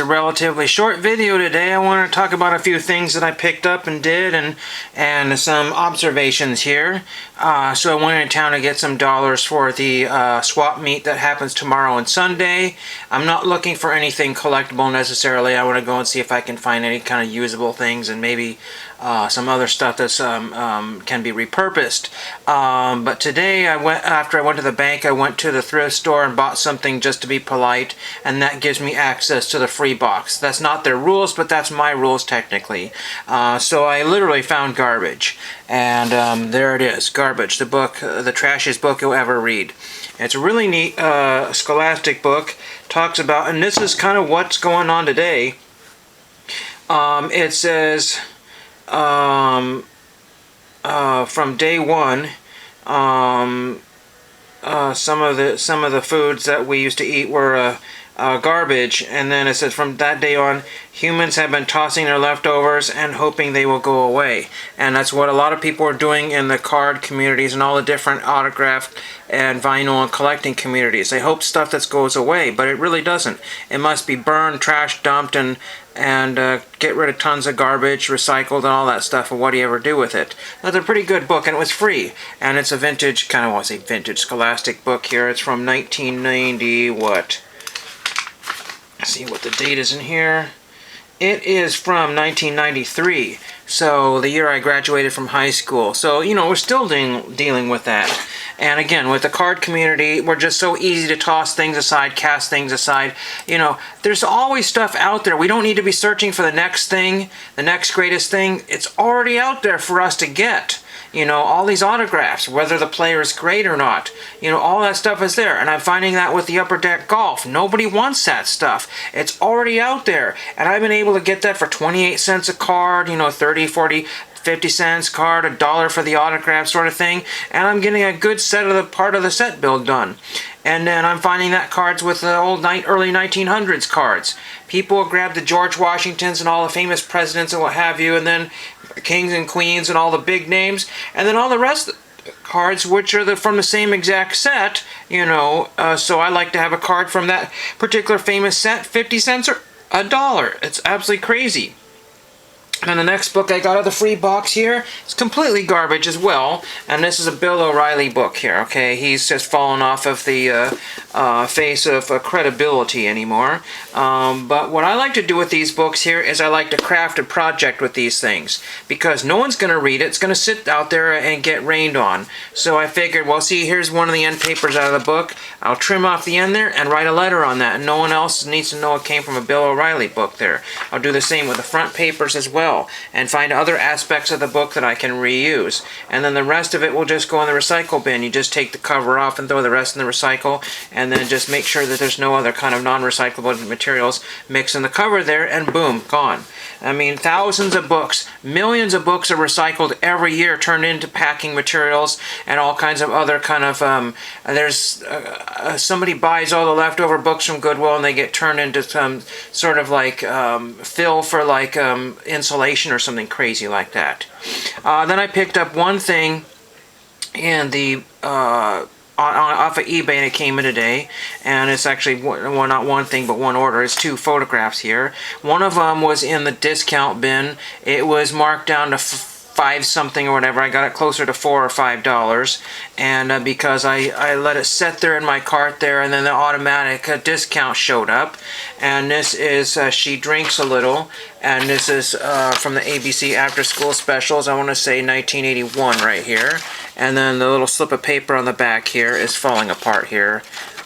a relatively short video today. I want to talk about a few things that I picked up and did, and some observations here. So I went in town to get some dollars for the swap meet that happens tomorrow and Sunday. I'm not looking for anything collectible necessarily. I want to go and see if I can find any kind of usable things and maybe some other stuff that's can be repurposed. But today, after I went to the bank, I went to the thrift store and bought something just to be polite, and that gives me access to the free box. That's not their rules, but that's my rules technically. So I literally found garbage, and there it is, Garbage, the book, the trashiest book you'll ever read. It's a really neat scholastic book. Talks about, and this is kind of what's going on today. It says from day one, some of the foods that we used to eat were garbage, and then it says from that day on, humans have been tossing their leftovers and hoping they will go away. And that's what a lot of people are doing in the card communities and all the different autograph and vinyl and collecting communities. They hope stuff that goes away, but it really doesn't. It must be burned, trash dumped, and get rid of tons of garbage, recycled, and all that stuff, and what do you ever do with it? That's a pretty good book, and it was free. And it's a vintage, kind of want to say vintage scholastic book here. It's from 1990, what? Let's see what the date is in here. It is from 1993, so the year I graduated from high school. So, you know, we're still dealing with that. And again, with the card community, we're just so easy to toss things aside, cast things aside. You know, there's always stuff out there. We don't need to be searching for the next thing, the next greatest thing. It's already out there for us to get. You know, all these autographs, whether the player is great or not. You know, all that stuff is there. And I'm finding that with the Upper Deck Golf. Nobody wants that stuff. It's already out there. And I've been able to get that for 28 cents a card, you know, 30, 40, 50 cents card, $1 for the autograph sort of thing. And I'm getting a good set of the part of the set build done. And then I'm finding that cards with the early 1900s cards. People will grab the George Washingtons and all the famous presidents and what have you, and then kings and queens and all the big names, and then all the rest of the cards, which are from the same exact set, you know. So I like to have a card from that particular famous set, 50 cents or $1. It's absolutely crazy. And the next book I got out of the free box here is completely garbage as well. And this is a Bill O'Reilly book here, okay? He's just fallen off of the face of credibility anymore. But what I like to do with these books here is I like to craft a project with these things. Because no one's going to read it. It's going to sit out there and get rained on. So I figured, well, see, here's one of the end papers out of the book. I'll trim off the end there and write a letter on that. And no one else needs to know it came from a Bill O'Reilly book there. I'll do the same with the front papers as well. And find other aspects of the book that I can reuse. And then the rest of it will just go in the recycle bin. You just take the cover off and throw the rest in the recycle, and then just make sure that there's no other kind of non-recyclable materials mixed in the cover there, and boom, gone. I mean, thousands of books, millions of books are recycled every year, turned into packing materials and all kinds of other kind of, somebody buys all the leftover books from Goodwill and they get turned into some sort of like fill for like insulation or something crazy like that. Then I picked up one thing in the off of eBay, and it came in today, and it's actually not one thing but one order. It's two photographs here. One of them was in the discount bin. It was marked down to $5 something or whatever. I got it closer to $4 or $5, and because I let it sit there in my cart there, and then the automatic discount showed up. And this is She Drinks a Little, and this is from the ABC After School Specials. I want to say 1981 right here. And then the little slip of paper on the back here is falling apart here.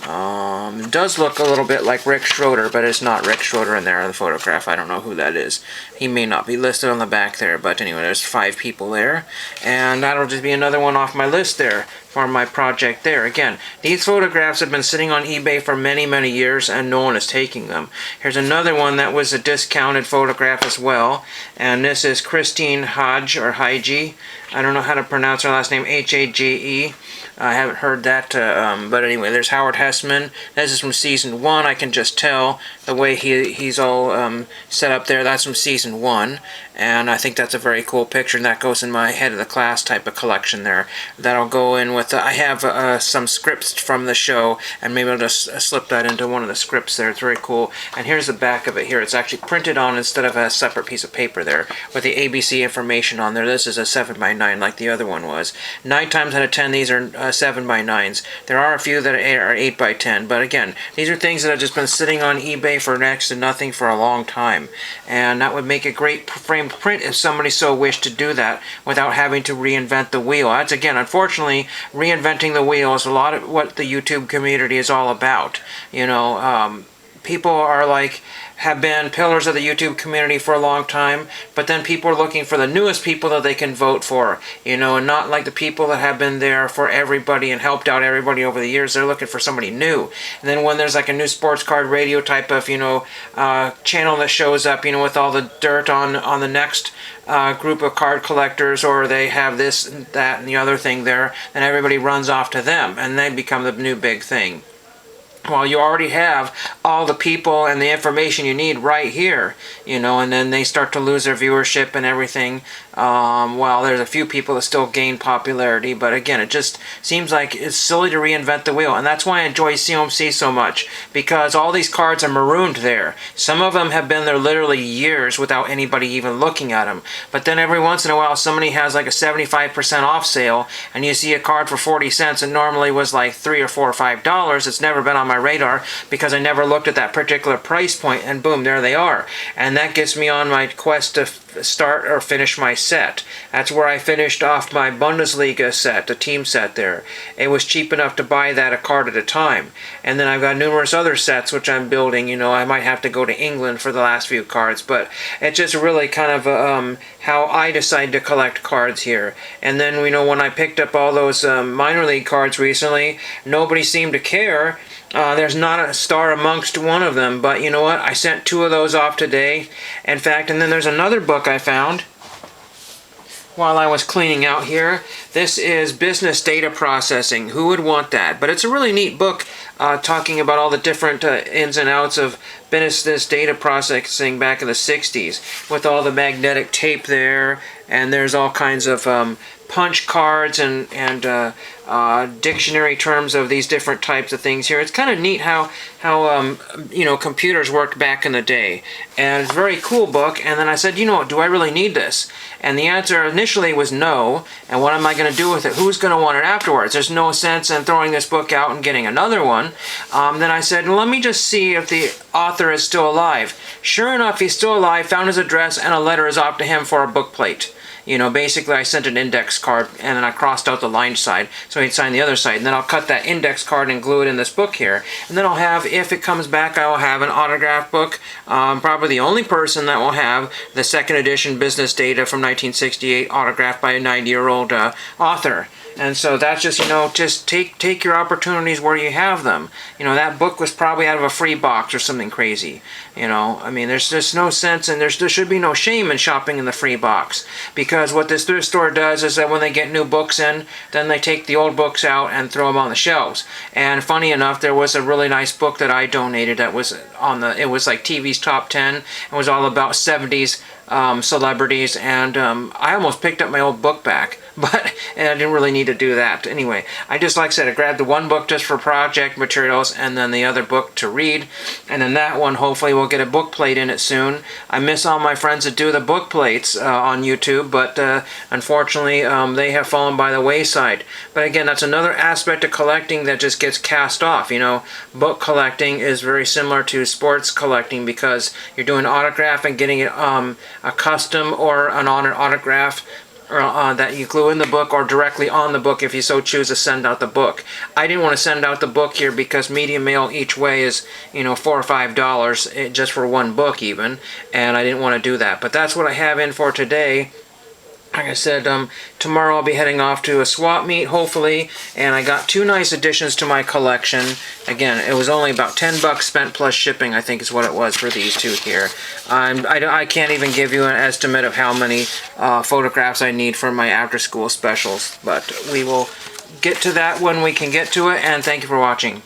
It does look a little bit like Rick Schroeder, but it's not Rick Schroeder in there in the photograph. I don't know who that is. He may not be listed on the back there, but anyway, there's 5 people there. And that'll just be another one off my list there for my project there. Again, these photographs have been sitting on eBay for many, many years, and no one is taking them. Here's another one that was a discounted photograph as well, and this is Christine Hodge, or Haige. I don't know how to pronounce her last name, H-A-G-E. I haven't heard that, but anyway, there's Howard Hessman. This is from season 1, I can just tell. the way he's all set up there. That's from season 1, and I think that's a very cool picture, and that goes in my head of the class type of collection there. That'll go in with, I have some scripts from the show, and maybe I'll just slip that into one of the scripts there. It's very cool. And here's the back of it here. It's actually printed on instead of a separate piece of paper there with the ABC information on there. This is a 7x9 like the other one was. 9 times out of 10 these are 7x9s. There are a few that are 8x10, but again, these are things that have just been sitting on eBay for next to nothing for a long time, and that would make a great framed print if somebody so wished to do that without having to reinvent the wheel. That's, again, unfortunately, reinventing the wheel is a lot of what the YouTube community is all about. You know, people are like, have been pillars of the YouTube community for a long time, but then people are looking for the newest people that they can vote for, you know, and not like the people that have been there for everybody and helped out everybody over the years. They're looking for somebody new. And then when there's like a new sports card radio type of, you know, channel that shows up, you know, with all the dirt on the next group of card collectors, or they have this and that and the other thing there, then everybody runs off to them, and they become the new big thing. Well, you already have all the people and the information you need right here, you know, and then they start to lose their viewership and everything. Well, there's a few people that still gain popularity, but again, it just seems like it's silly to reinvent the wheel, and that's why I enjoy CMC so much, because all these cards are marooned there. Some of them have been there literally years without anybody even looking at them, but then every once in a while somebody has like a 75% off sale, and you see a card for 40 cents and normally was like $3 or $4 or $5. It's never been on my radar because I never looked at that particular price point, and boom, there they are. And that gets me on my quest to start or finish my set. That's where I finished off my Bundesliga set, the team set there. It was cheap enough to buy that a card at a time. And then I've got numerous other sets which I'm building. You know, I might have to go to England for the last few cards, but it's just really kind of how I decide to collect cards here. And then, you know, when I picked up all those minor league cards recently, nobody seemed to care. There's not a star amongst one of them, but you know what? I sent 2 of those off today. In fact, and then there's another book I found while I was cleaning out here. This is Business Data Processing. Who would want that? But it's a really neat book talking about all the different ins and outs of business data processing back in the 60s with all the magnetic tape there, and there's all kinds of punch cards and dictionary terms of these different types of things here. It's kind of neat how you know, computers worked back in the day, and it's a very cool book. And then I said, you know, do I really need this? And the answer initially was no. And what am I going to do with it? Who's going to want it afterwards? There's no sense in throwing this book out and getting another one. Then I said, let me just see if the author is still alive. Sure enough, he's still alive. Found his address, and a letter is off to him for a book plate. You know, basically I sent an index card and then I crossed out the lined side so he'd sign the other side, and then I'll cut that index card and glue it in this book here, and then I'll have, if it comes back, I will have an autograph book. Probably the only person that will have the second edition Business Data from 1968 autographed by a 90-year-old author. And so that's just, you know, just take your opportunities where you have them. You know, that book was probably out of a free box or something crazy. You know, I mean, there's just no sense, and there should be no shame in shopping in the free box. Because what this thrift store does is that when they get new books in, then they take the old books out and throw them on the shelves. And funny enough, there was a really nice book that I donated that was on the, it was like TV's Top 10. It was all about 70s celebrities, and I almost picked up my old book back, but I didn't really need to do that. Anyway, I just, like I said, I grabbed the one book just for project materials and then the other book to read, and then that one hopefully will get a book plate in it soon. I miss all my friends that do the book plates on YouTube, but unfortunately they have fallen by the wayside. But again, that's another aspect of collecting that just gets cast off. You know, book collecting is very similar to sports collecting because you're doing autograph and getting it a custom or an honored autograph that you glue in the book or directly on the book if you so choose to send out the book. I didn't want to send out the book here because media mail each way is, you know, $4 or $5 just for one book even, and I didn't want to do that. But that's what I have in for today. Like I said, tomorrow I'll be heading off to a swap meet, hopefully, and I got 2 nice additions to my collection. Again, it was only about $10 spent plus shipping, I think is what it was for these 2 here. I can't even give you an estimate of how many photographs I need for my after-school specials, but we will get to that when we can get to it, and thank you for watching.